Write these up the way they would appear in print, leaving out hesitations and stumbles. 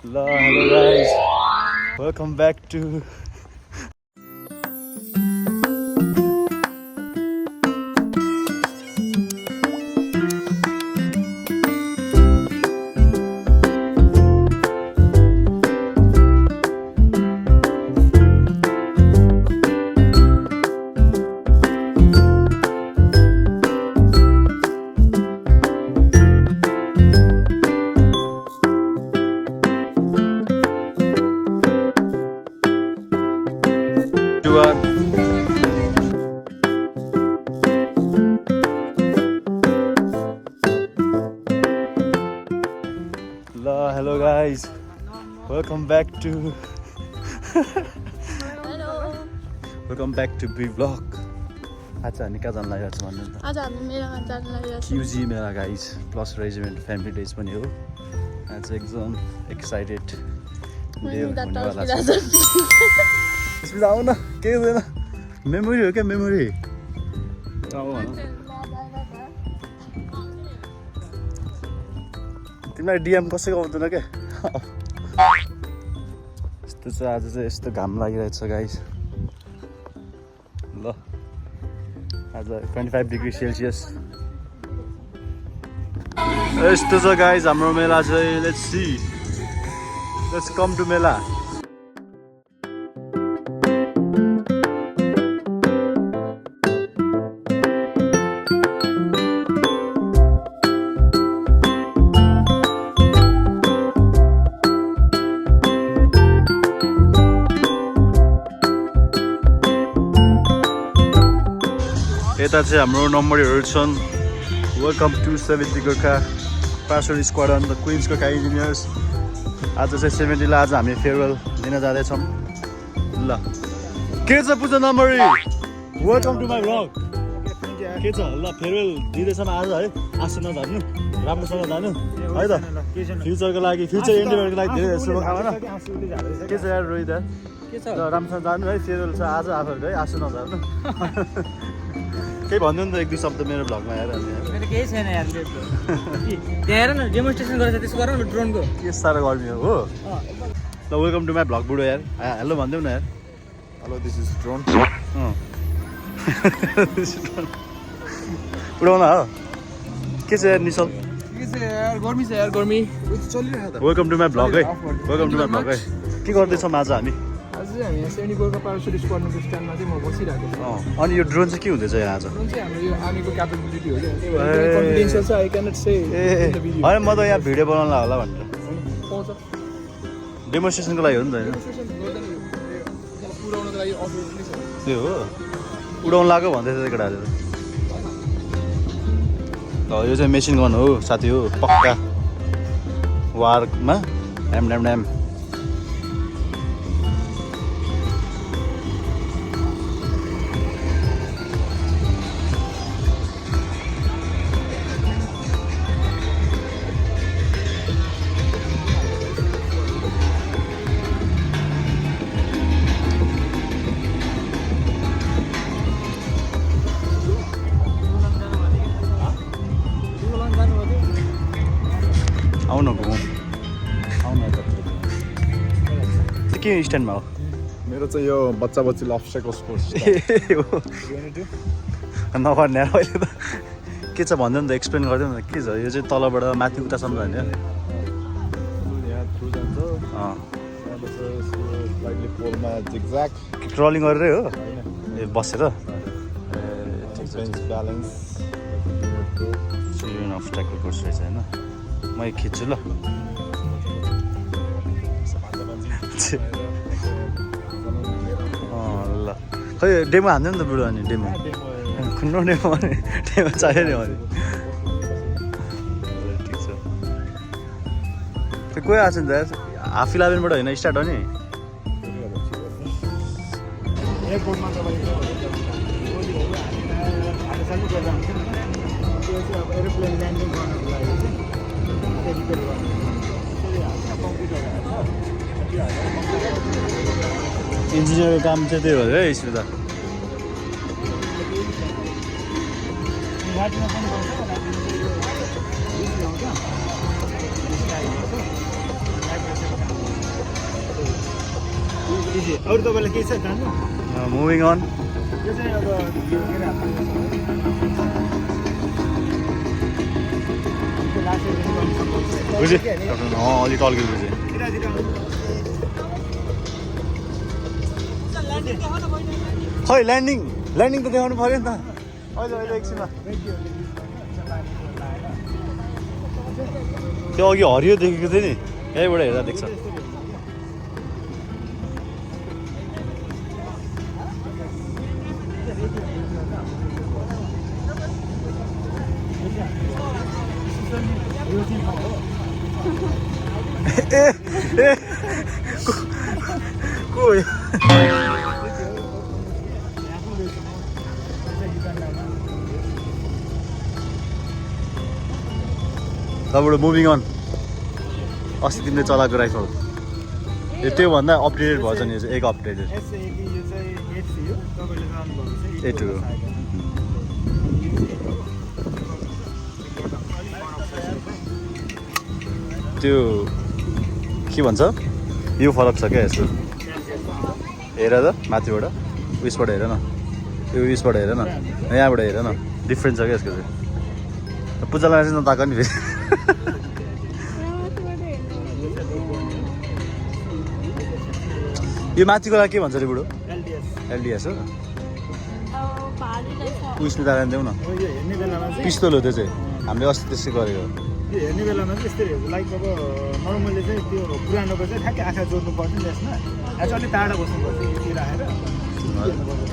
Hello guys, welcome back to Hello guys, welcome back to Hello. welcome back to B vlog. आज हामी कहाँ जान लागिरहेको छ भन्नु त? आज हामी मेलामा जान लागिरहेको छौँ। QG मेला guys plus regiment family days पनि हो। आज एकदम एक्साइटेड डे हुनेवाला छ। यसमा आऊ न, केही हुँदैन। मेमोरी हो क्या मेमोरी। आऊ भन। तिमीलाई डिएम कसैको आउँदैन क्या? यस्तो छ आज चाहिँ यस्तो घाम लागिरहेछ गाइज। ल आज 25 डिग्री सेल्सियस यस्तो छ गाइज हाम्रो मेला चाहिँ। लेट्स कम टु मेला। यता चाहिँ हाम्रो नम्बरहरू छन्। वेलकम टु 70 गोर्खा पासर squadron the Queen's Gurkha engineers. आज चाहिँ 70लाई आज हामी फेयरवेल दिन जाँदैछौँ। ल के छ पूजा नम्बरी? Welcome to my vlog. के छ? ल फेयरवेल दिँदैछौँ आज है। आशा नधर्नु, राम्रोसँग जानु है त। फ्युचरको लागि, फ्युचर इन्डिपेन्डेन्टको लागि धेरै शुभकामना। के छ यार रोहित? के छ? राम्रोसँग जानु है। फेयरवेल छ आज आफूहरूको है। आशा नधर्नु। केही भन्नु नि त एक दुई शब्द मेरो भ्लगमा हेर। मेरो केही छैन यार। त्यहाँ हेर न डेमोन्स्ट्रेसन गरेर त्यसो गर न ड्रोनको। के साह्रो गर्मी हो। ल वेलकम टु माई भ्लग बुढो यार। हेलो भनिदेऊ न यार। Hello this is drone. उडाउन हो। के छ यार निशल? के छ यार? गर्मी छ यार, गर्मी चलिरहेको छ। वेलकम टु माई भ्लग है। वेलकम टु माई भ्लग है। के गर्दैछौँ आज हामी? आज चाहिँ हामी 70 गोर्खा पार्सर स्क्वाडनको स्ट्यान्डमा चाहिँ म बसिरहेको छु। अनि यो ड्रोन चाहिँ के हुँदैछ यहाँ आज? ड्रोन चाहिँ हाम्रो यो आर्मीको क्यापेबिलिटी हो क्या। कन्फिडेन्सियल छ। I cannot say in the video. होइन म त यहाँ भिडियो बनाउनलाई होला भनेर। पाउँछ। डेमोन्स्ट्रेसनको लागि हो नि त होइन? डेमोन्स्ट्रेसन गर्दैन यो। पुराउनको लागि अफिस नै छ। त्यो हो उडाउनु लाग्यो भन्दै थियो केटाहरू। ल यो चाहिँ मेसिन गन हो साथी हो। पक्का वारमा ड्याम ड्याम ड्याम। आउन घुमौँ आउन। के स्ट्यान्डमा हो? मेरो चाहिँ यो बच्चा बच्चीले अफसेको स्पोर्ट्स ए हो नगर्ने अहिले त। के छ भन्दै नि त, एक्सप्लेन गरिदिउँ न। के छ यो चाहिँ तलबाट माथि उतासम्म जाने हो? यहाँ थ्रु जान्छ। स्लाइडली पोलमा जिगज्याग ट्रलिङ गरेरै हो? होइन ए बसेर बेन्च ब्यालेन्स अब्स्ट्याकल कोर्स रहेछ होइन। म खिच्छु ल। ल खै डेमो हान्दै नि त बुढो। अनि डेमो खुन्नु डेमो भने डेमो चाहियो नि भने। ठिक छ। त्यो कोही आएको छ नि त? हाफ 11बाट होइन स्टार्ट हो नि। एयरपोर्टमा तपाईँको त्यो चाहिँ अब एरोप्लेन ल्यान्डिङ गर्नको लागि चाहिँ रिपेयर गर्नु इन्जिनियरको काम चाहिँ त्यही हो है स्मिता। घाटीमा पनि पाउँछ। अरू तपाईँलाई केही छ जान्नु मुभिङ अन यो चाहिँ अब बुझेँ अलिक टल्किल बुझेँ खै ल्यान्डिङ त देखाउनु पऱ्यो नि त अहिले एकछिनमा त्यो अघि हरियो देखेको थियो नि यहीँबाट हेर्दा देख्छ तबबाट मुभिङ अन अस्ति तिमीले चलाएको राइफल यो त्योभन्दा अपडेटेड भर्जन यो चाहिँ एक अपडेटेड A2 हो त्यो के भन्छ यो फरक छ क्या यसको हेर त माथिबाट उयसबाट हेर न यो उयसबाट हेर न यहाँबाट हेर न डिफ्रेन्ट छ क्या यसको चाहिँ पूजालाई चाहिँ नताक नि फेरि यो माथिको लागि के भन्छ अरे बुढो एलडिएस हो उयसमा जान देऊ न पिस्तोल हो त्यो चाहिँ हामीले अस्ति त्यसै गरेको त्यो हेर्ने बेलामा चाहिँ यस्तै लाइक अब नर्मल्ली चाहिँ त्यो पुरानोको चाहिँ ठ्याक्कै आँखा जोड्नु पर्छ नि यसमा यहाँ चाहिँ अलिक टाढा बस्नुपर्छ यति राखेर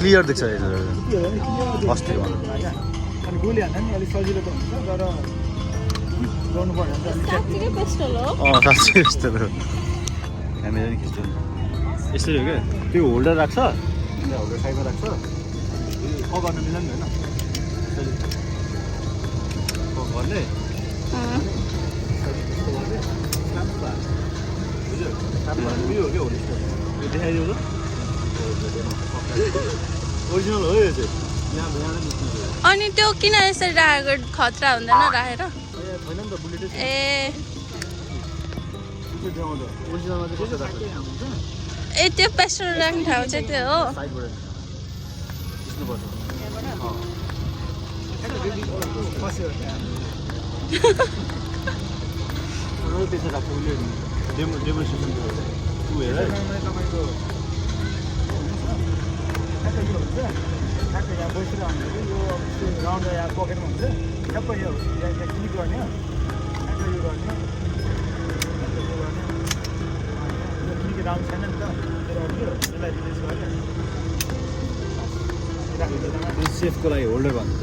क्लियर देख्छ अस्ति अनि गोली हान्दा नि अलिक सजिलो त हुन्छ तर गर्नु पर्यो भने साँच्चीकै पिस्टल हो साँच्चै यस्तो हो हामीले नि खिच्छ यसरी हो क्या त्यो होल्डर राख्छ होल्डर साइडमा राख्छ गर्न मिल्दैन नि होइन गर्ने देखाइदियो ओरिजिनल हो यो चाहिँ अनि त्यो किन यसरी राखेको खतरा हुँदैन राखेर छैन नि त बुलेटै ए ओरिजिनलमा चाहिँ कसरी राख्छ ए त्यो पेस्टल राख्ने ठाउँ चाहिँ त्यो हो साइडबाट खिच्नुपर्छ त्यसो राख्छ उसले डेमोन्स्ट्रेसन ऊ हेर तपाईँको ठ्याक्कै यहाँ बसिरहनु यो राउन्ड यहाँ पकेटमा हुन्छ ठ्याक्कै यो यहाँ क्लिक गर्ने ठ्याक्कै यो गर्ने क्लिक राउन्ड छैन नि त यसलाई रिलिज गरेर सेफको लागि होल्डर भन्छ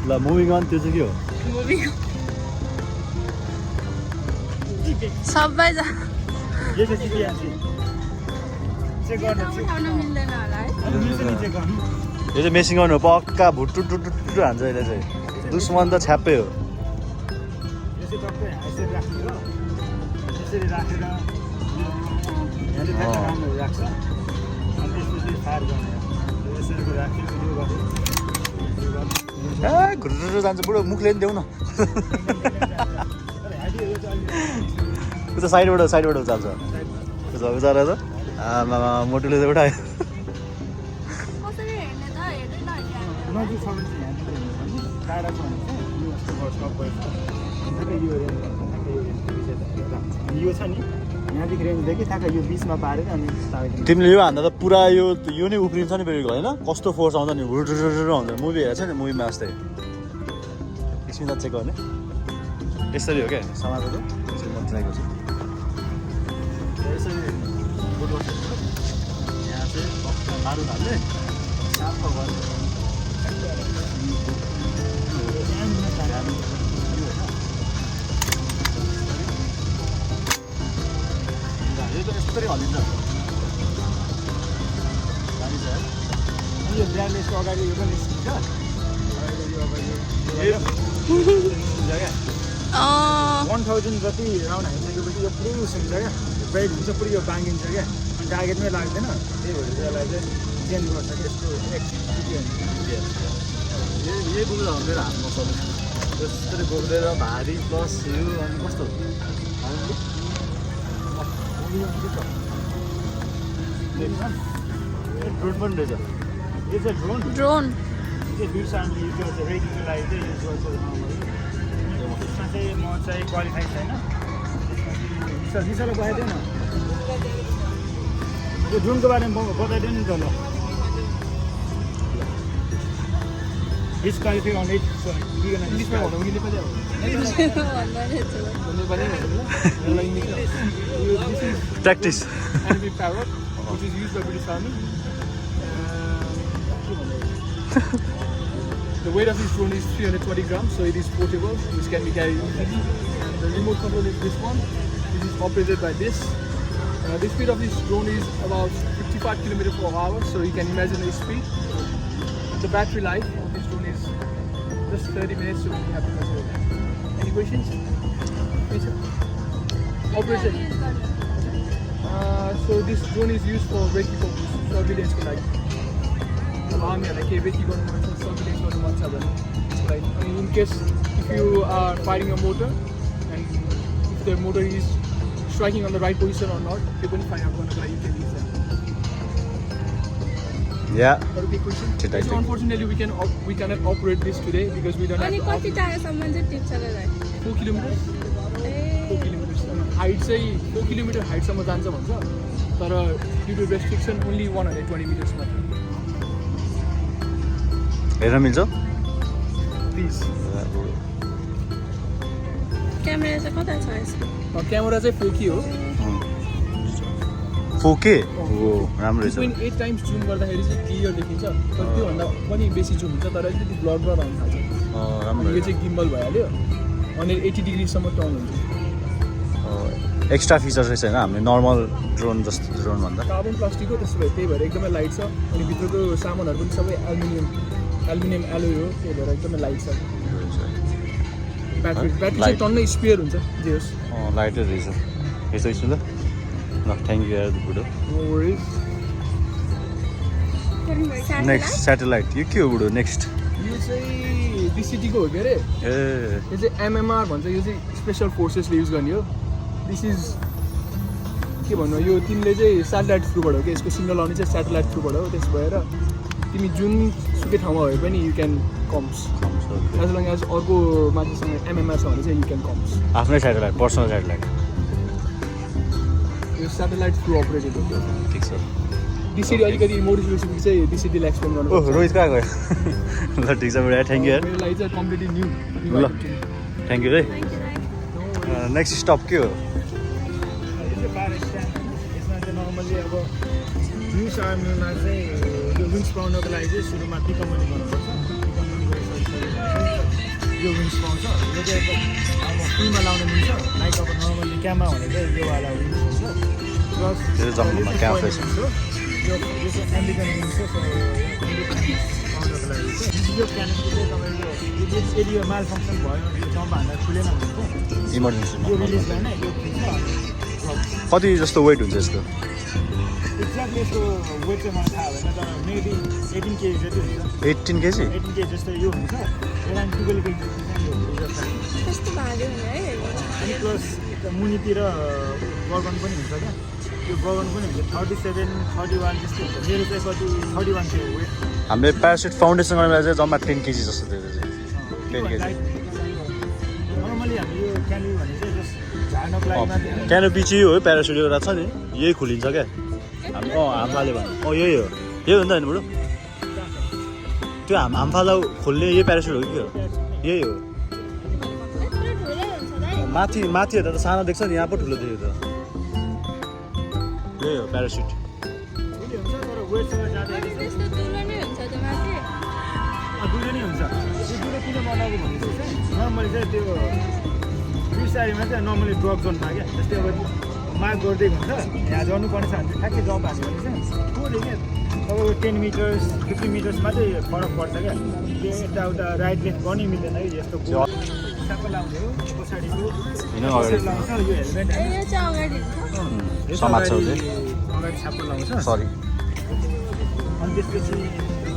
ल मुभिङ अन त्यो चाहिँ के हो सबैजना यो चाहिँ जिपिएनसी चेक गर्नु उठाउन मिल्दैन होला है मिल्छ नि चेक गर्नु यो चाहिँ मेसिङ गर्नु हो पक्का भुट्टु टुटु हान्छ यसले चाहिँ दुश्मन त छ्याप्पै हो यो चाहिँ टक्कै यसरी राख्ने र यसरी राखेर यहाँले ठ्याक्कै राम्ररी राख्छ अनि त्यसपछि फायर गर्ने यसरी राख्यो यो गर्यो घुर्र जान्छ बुढो मुखले नि देऊ न त्यो त साइडबाट उचाल्छ उचालेर त आमा मोटुले त उठायो कसरी हेर्ने त हेर्दैन नजिक छ भने चाहिँ यहाँनिर हेर्नु टाढा छ भने चाहिँ यो स्टप भएछ यो छ नि यहाँदेखि रेन्जदेखि ठ्याक्कै यो बिचमा पारेर अनि तिमीले यो हान्दा त पुरा यो नै उफ्रिन्छ नि फेरि होइन कस्तो फोर्स आउँछ नि हुर्र आउँछ मुभी हेरेको छ नि मुभीमा जस्तै एकछिन चेक गर्ने यसरी हो क्या समाजहरू यसरी मजाको छ यसरी यहाँ चाहिँ बारुद हाल्ने साफा गर्ने यो त यस्तरी हल्लिन्छ यो ब्रान्डलेसको अगाडि यो पनि निस्किन्छ क्या 1000 जति राउन्ड हालिसकेपछि यो पुरै उसिन्छ क्या ब्राइट हुन्छ पुरै यो बाँगिन्छ क्या अनि टार्गेटमै लाग्दैन त्यही भएर त्यसलाई चाहिँ चेन्ज गर्छ कि यसको यही बुझ्दा हुँदैन हातमा सक्ने यसरी बोक्दैन भारी प्लस यो अनि कस्तो ड्रोन पनि रहेछ यो चाहिँ ड्रोन ड्रोन चाहिँ बिर्सानले युज गर्छ रेडिङको लागि चाहिँ युज गर्छ नर्मली यसमा चाहिँ म चाहिँ क्वालिफाइड छैन निसाले बताइदिएन यो ड्रोनको बारेमा बताइदिनु नि त ल disqualify on it so we gonna इङ्ग्लिसमा भन्नु कि Nepali practice enemy parrot which is used by British Army. The weight of this drone is 320 grams, so it is portable, which can be carried easily. And the remote control is this one, which is operated by this. The speed of this drone is about 55 km/h, so you can imagine the speed. The battery life of this drone is just 30 minutes, so you have to consider that. Any questions? Yes, sir. Operation. So this drone is used for recce purpose, surveillance को लागि. अब हामीहरूलाई केही recce गर्नु मन छ, surveillance गर्नु मन छ भने, like in case if you are firing a motor and if the motor is striking on the right position or not, you can find out गर्नको लागि you can use that. Yeah Got a big question? Did I So take- unfortunately we cannot operate this today because we don't have अनि the कति टाढासम्म चाहिँ टिप्छ होला 4 kilometers. 4 kilometers. Height चाहिँ 4 kilometre हाइटसम्म जान्छ भन्छ तर due to restriction only 120 metres मात्र हेर्न मिल्छ प्लिज क्यामेरा चाहिँ कता छ यसको क्यामेरा चाहिँ 4K हो 4K हो राम्रो रहेछ 2.8 टाइम्स जुम गर्दाखेरि चाहिँ क्लियर देखिन्छ तर त्योभन्दा पनि बेसी जुम हुन्छ तर अलिकति ब्लर ब्लर आउनु थाल्छ राम्रो यो चाहिँ गिम्बल भइहाल्यो अनि 80 डिग्रीसम्म टर्न हुन्छ एक्स्ट्रा फिचर रहेछ होइन हामीले नर्मल ड्रोन जस्तो ड्रोन भन्दा कार्बन प्लास्टिक हो त्यसो भए त्यही भएर एकदमै लाइट छ अनि भित्रको सामानहरू पनि सबै एल्युमिनियम एलोय हो त्यही भएर एकदमै लाइट छ ब्याट्री चाहिँ Light. टन्नै स्पेयर हुन्छ जे होस् लाइटर रहेछ यसो यसो ल थ्याङ्क यू यार बुढो नो वरिज नेक्स्ट स्याटेलाइट यो के हो बुढो नेक्स्ट यो चाहिँ डिसिटीको हो के अरे ए यो चाहिँ एमएमआर भन्छ यो चाहिँ स्पेसल फोर्सेसले युज गर्ने हो दिस इज के भन्नु यो तिमीले चाहिँ स्याटेलाइट थ्रुबाट हो कि यसको सिग्नल आउने चाहिँ स्याटेलाइट थ्रुबाट हो त्यस भएर तिमी जुन सुकै ठाउँमा भए पनि you can comms as long as अर्को मान्छेसँग एमएमआर छ भने चाहिँ यु क्यान कम्स आफ्नै स्याटेलाइट पर्सनल स्याटेलाइट यो स्याटेलाइट थ्रु अपरेटेड हो ठिक छ डिसिडी अलिकति मोर स्पेसिफिक चाहिँ डिसिडीलाई एक्सप्लेन गर्नु ओह रोहित कहाँ गयो ल ठिक छ बुढा थ्याङ्क यू यार मेरो लागि चाहिँ कम्प्लिटली न्यू ल थ्याङ्क यू है नेक्स्ट स्टप के हो यो चाहिँ पार स्ट्यान्ड यसमा चाहिँ नर्मली अब न्युज आर्मीमा चाहिँ यो विङ्स पाउनको लागि चाहिँ सुरुमा पिकअपनी गर्नुपर्छ पिकअपनी गरिसकेपछि यो विङ्स पाउँछ यो चाहिँ अब फुलमा लाउन मिल्छ लाइक अब नर्मली क्याममा भने चाहिँ योवाला विङ्स हुन्छ प्लस त्यो जङ्गलमा क्या यो रहेछ चाहिँ अमेरिकन विङ्स हो सो पाउनको लागि चाहिँ यो क्यानको चाहिँ तपाईँको यदि यो माल फङ्सन भयो यो जम्प हान्दा खुलेन भने चाहिँ इमर्जेन्सीमा यो रिलिज भएन यो खिच्छ कति जस्तो वेट हुन्छ यसको एक्ज्याक्टली यसको वेट चाहिँ मलाई थाहा भएन तर मेबी 18 केजी जति हुन्छ 18 केजी 18 केजी जस्तो यो हुन्छ एउटा 12 केजी कस्तो भारी हुने है अनि प्लस मुनितिर बर्गन पनि हुन्छ क्या त्यो बर्गन पनि हुन्छ 37, 31 जस्तो हुन्छ मेरो चाहिँ कति 31 थियो वेट हामीले प्यारासुट फाउन्डेसन गर्ने बेला चाहिँ जम्मा 10 केजी जस्तो थियो 10 केजी नर्मली हामी यो क्यानोपी भने चाहिँ जस्ट झार्नको लागि मात्रै क्यानोपी चाहिँ हो प्यारासुट एउटा छ नि यही खोलिन्छ क्या हामी हामफाले भने यही हो यही हो नि त होइन बुढो त्यो हामफाला खोल्ने यही प्यारासुट हो कि के हो यही हो माथि माथि हेर्दा त सानो देख्छ नि यहाँ पो ठुलो देख्यो त यही हो प्यारासुट ठुलो हुन्छ तर वेटसँग जाँदाखेरि त्यस्तो ठुलो नै हुन्छ त्यो माथि दुलो नै हुन्छ त्यो दुलो किन बनाएको भनेपछि चाहिँ नर्मली चाहिँ त्यो बिस्तारीमा चाहिँ नर्मली ड्रप जोनमा क्या जस्तै अब मार्क गर्दै हुन्छ यहाँ झर्नुपर्ने छ भने चाहिँ ठ्याक्कै जम्प हाल्यो भने चाहिँ थोरै क्या तपाईँको 10 मिटर्स 50 मिटर्समा चाहिँ फरक पर्छ क्या त्यो यताउता राइट लेफ्ट गर्नै मिल्दैन है यस्तो छाप्पा लाउने हो पछाडिको अगाडि लाउँछ यो हेलमेट ए यो चाहिँ अगाडि हुन्छ समात्छ उसले। अगाडि छाप्पा लाउँछ सरी अनि त्यसपछि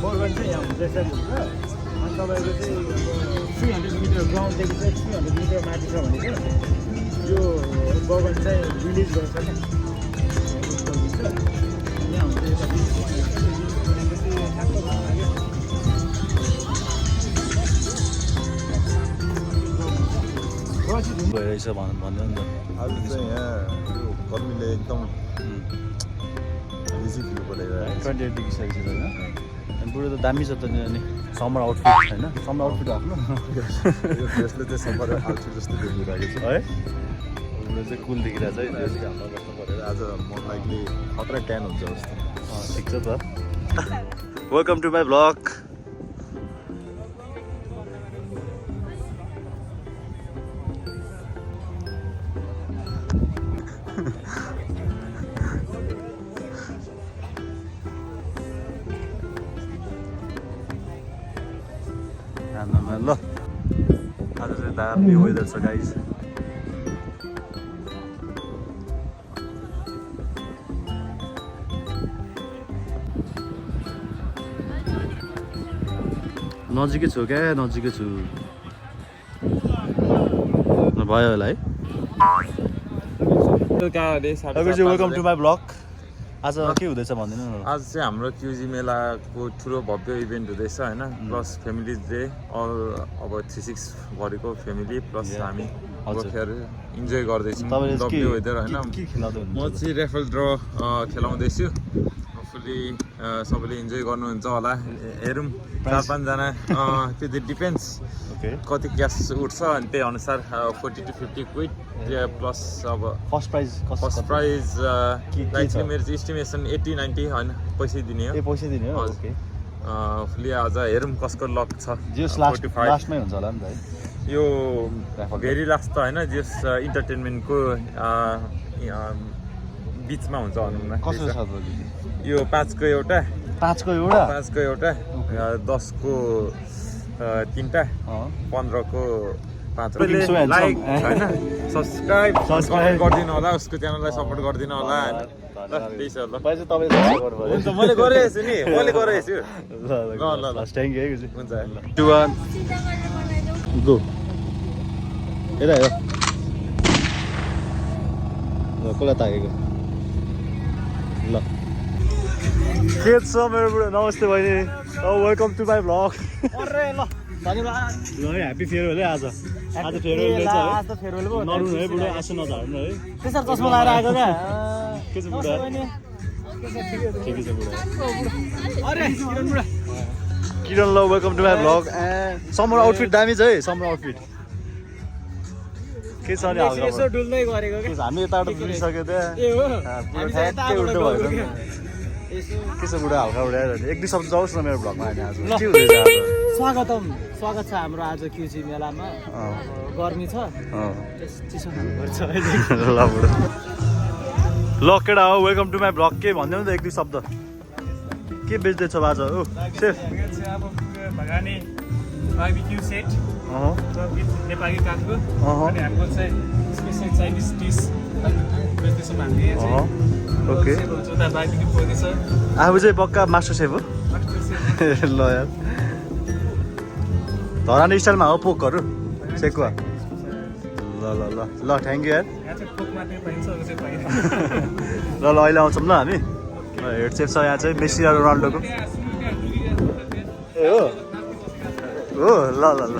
बर्गन चाहिँ यहाँ हुन्छ यसरी हुन्छ अनि तपाईँको चाहिँ 300 मिटर ग्राउन्डदेखि चाहिँ 300 मिटर माथि छ भने चाहिँ यो बर्गन चाहिँ रिलिज गर्छ क्या हुन्छ यता भइरहेछ भन्यो नि त आज चाहिँ यहाँ यो गर्मीले एकदम इजी फिल गरिरहेको 28 डिग्री सेल्सियस होइन अनि बुढो त दामी छ त नि समर आउटफिट होइन समर आउटफिट आफ्नो यो ड्रेसले चाहिँ समर आउटफिट जस्तो देखिरहेको छ है बुढो चाहिँ कुल देखिरहेछ है ड्रेस घाममा बस्नु परेर आज म लाइकली खतरा ट्यान हुन्छ जस्तो ठिक छ त वेलकम टु माई भ्लग ल आज चाहिँ दामी वेदर छ गाइस नजिकै छु क्या नजिकै छु भयो होला है वेलकम टु माई ब्लग आज के हुँदैछ भनिदिनु न आज चाहिँ हाम्रो क्युजी मेलाको ठुलो भव्य इभेन्ट हुँदैछ होइन प्लस फ्यामिली डे अल अब 3-6 भरिको फ्यामिली प्लस हामी गोर्खेहरू इन्जोय गर्दैछौँ लभली वेदर होइन म चाहिँ रेफल ड्र खेलाउँदैछु होपफुल्ली सबैले इन्जोय गर्नुहुन्छ होला हेरौँ 4-5 जना त्यो डिपेन्ड्स कति क्यास उठ्छ अनि त्यही अनुसार 40 to 50 क्विट प्लस अब फर्स्ट प्राइज लाइकली मेरो चाहिँ इस्टिमेसन 80-90 होइन पैसै दिने हो पैसा दिने हो ओके फुली आज हेरौँ कसको लक छ जियोस लास्टमै हुन्छ होला नि त है यो भेरी लास्ट त होइन जियोस इन्टरटेनमेन्टको बिचमा हुन्छ भनौँ न कसो छ यो 5को एउटा 5को एउटा 10को 3टा 15को 5 लाइक होइन सब्सक्राइब गरिदिनु होला उसको च्यानललाई सपोर्ट गरिदिनु होला होइन त्यही छ ल हुन्छ मैले गरिरहेको छु नि मैले गरिरहेको छु ल थ्याङ्क यू हुन्छ 2 1 गो हेर हेर ल कसलाई ताकेको ल के छ मेरो बुढो नमस्ते बहिनी वेलकम टु माई भ्लग अरे ल धन्यवाद ह्याप्पी फेयरवेल है आज फेयरवेल रहेछ आज त फेयरवेल भयो नरुनु है बुढो आँसु नझार्नु है त्यसरी चस्मा लगाएर आएको क्या के छ बुढा ठिकै छ बुढा अरे किरण बुढा किरण ल welcome to my vlog summer outfit दामी छ है समर आउटफिट के छ नि यसो डुल्दै गरेको के हामी यताबाट डुलिसक्यो त्यहाँ ए हो पुरा ठ्याक्कै उल्टो भयो नि के छ बुढा हल्का उडाएर एक दुई शब्द जाओस् न मेरो भ्लगमा होइन आज के हुँदैछ आज स्वागत छ हाम्रो आज क्युजी मेलामा गर्मी छ चिसो खानुपर्छ ल बुढो ल केटा हो वेलकम टु माई भ्लग के भनिदेऊ न त एक दुई शब्द के बेच्दैछौ आज ओ सेफ भगानी बार्बिक्यू सेट नेपाली काठको अनि हाम्रो चाहिँ स्पेसल चाइनिज डिस बेच्दैछौँ हामीले ओके उता बार्बिक्यू पोजिस आफू चाहिँ पक्का मास्टर सेफ हो ल यार धरानी स्टाइलमा हो पोकहरू सेकुवा ल ल ल ल थ्याङ्क यू यार ल ल अहिले आउँछौँ ल हामी हेड सेफ छ यहाँ चाहिँ मेसी र रोनाल्डोको ए हो ल ल ल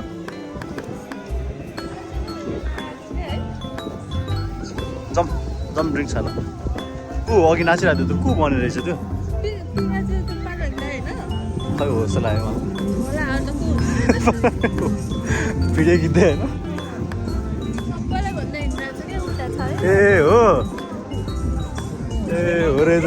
जम ड्रिङ्क छ ल को अघि नाचिरहेको थियो को भनेर रहेछ त्यो खै हो जस्तो लाग्यो मलाई भिडियो गीतै होइन ए हो रहेछ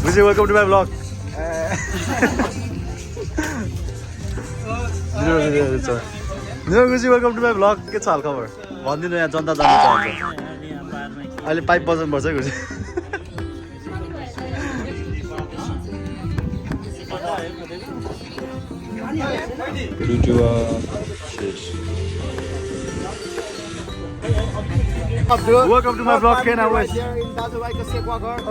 बुझ्यो वेलकम टु माई भ्लग गुजी वेलकम टु माई भ्लग के छ हाल खबर भनिदिनु यहाँ जनता जानु चाहन्छ अहिले पाइप बजाउनुपर्छ है गुजी Welcome to my vlog, Ken. How is?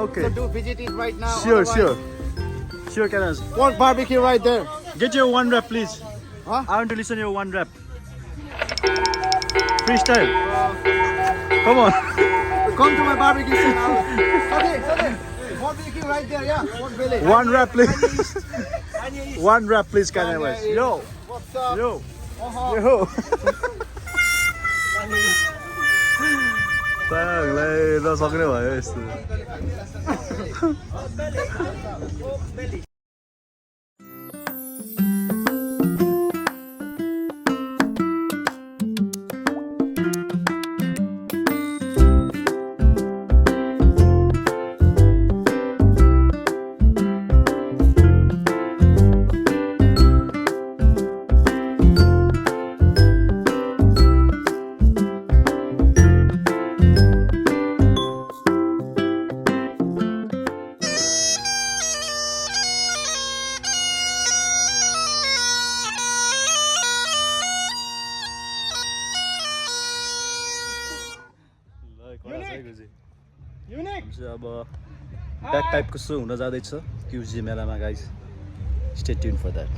Okay. So do visit it right now. Sure, Ken. One barbecue right there. Get your one rep, please. Huh? I want to listen to your one rep. freestyle. Come on. Come to my barbecue scene. Okay. Barbecue right there, yeah. One village. One rap, please. One rap, please, Kanye West. Yo. What's up? Yo. Uh-huh. Yo. Tangलाई नसक्ने भयो यस्तो. अब back टाइपको so हुन जाँदैछ क्युजी मेलामा guys stay tune for that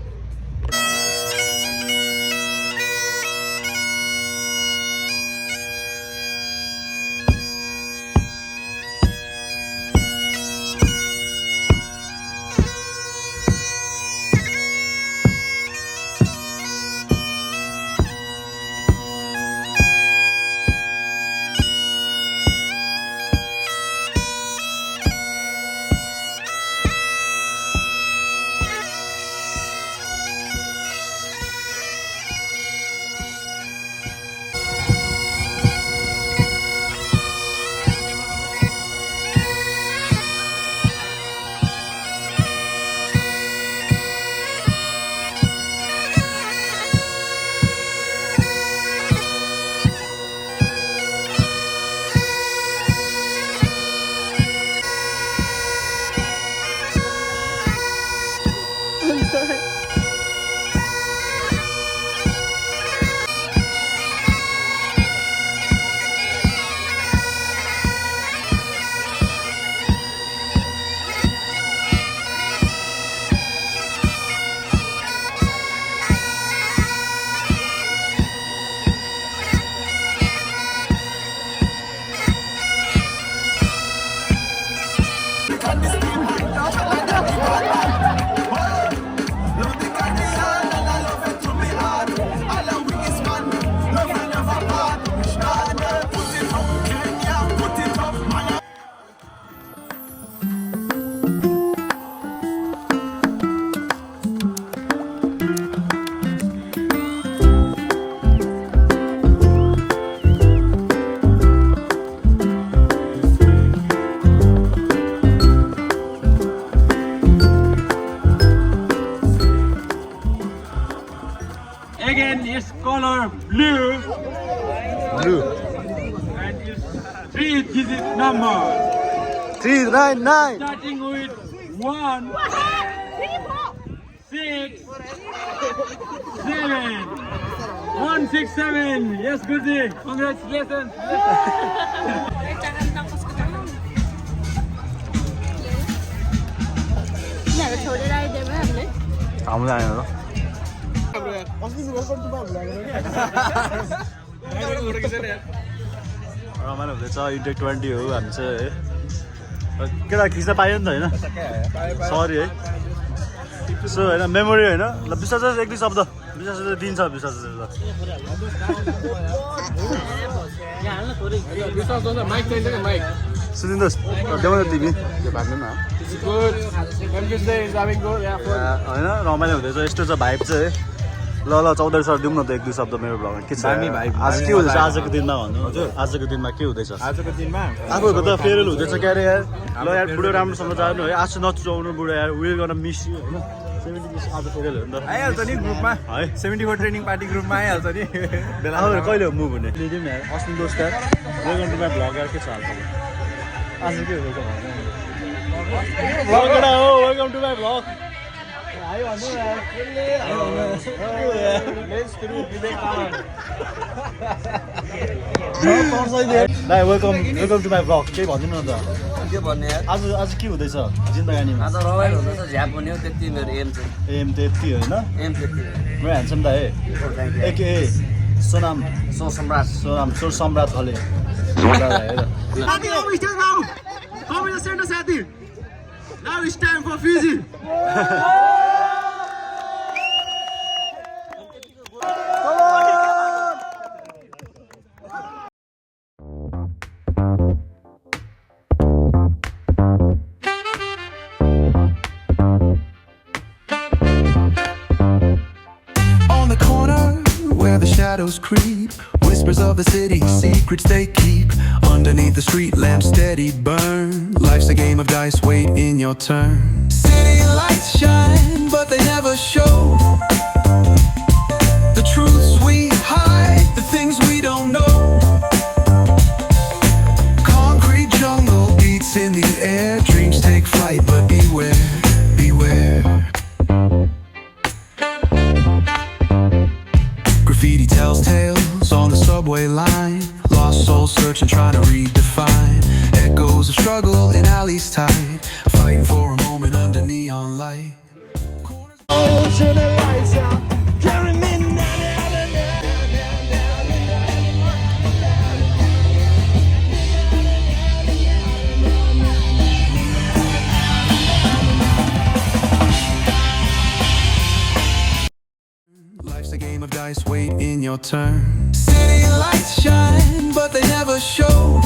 Again, its color blue Blue and its 3-digit number 399 starting with 1, 6, 7. 167. Yes, Guruji. Congratulations. यिनीहरू छोडेर आइदियो भयो हामीले आउँदै आएन ल रमाइलो हुँदैछ इन्टेक 20 हो हामी चाहिँ है केटा खिच्न पायो नि त होइन सरी है सो होइन मेमोरी होइन ल विश्वास एक दुई शब्द विश्वास दिन्छ विश्वास सुनिनुहोस् देऊ तिमी होइन रमाइलो हुँदैछ यस्तो छ भाइब चाहिँ ल ल चौधरी सर दिउँ न त एक दुई शब्द मेरो ब्लगमा के छ आज के हुँदैछ आजको दिनमा भन्नु हजुर आजको दिनमा के हुँदैछ आजको दिनमा आफूहरूको त फेयरवेल हुँदैछ क्यारे यार ल यार बुढो राम्रोसँग जानु है आज नचुचाउनु बुढो यार विल गर्न मिस यु होइन 70 आज फेयरवेल हो नि त आइहाल्छ नि ग्रुपमा है 74 ट्रेनिङ पार्टी ग्रुपमा आइहाल्छ नि अब कहिले हो मुभ हुने लिदिउँ यार अस्मिन दोस्त यार वेलकम टु माई भ्लग यार के छ हाल आज के हुँदैछ भ्लग एउटा हो वेलकम टु माई भ्लग आयो भन्नु यार दाइ वेलकम टु माई भ्लग केही भनिदिनु न त के भन्ने यार आज के हुँदैछ जिन्दगानीमा आज रमाइलो हुँदैछ झ्याप हुने हो त्यति मेरो एम चाहिँ एम त्यति होइन एम त्यति म ह्यान्डसम दाइ एके सोनाम सोनाम चोर सम्राट हले Sathi, now we still now. Come in the center, Sathi. Now it's time for Fiji. On the corner where the shadows creep, whispers of the city, secrets they keep. Underneath the street lamp steady burn. Life's a game of dice, wait in your turn. City lights shine, but they never show the truths we hide, the things we don't know. Concrete jungle beats in the air. Dreams take flight, but beware, beware. Graffiti tells tales on the subway line. Lost souls searching, trying to redefine. Echoes of struggle in alleys tight, fighting for a moment under neon light. Life's a game of dice, wait in your turn. City lights shine, but they never show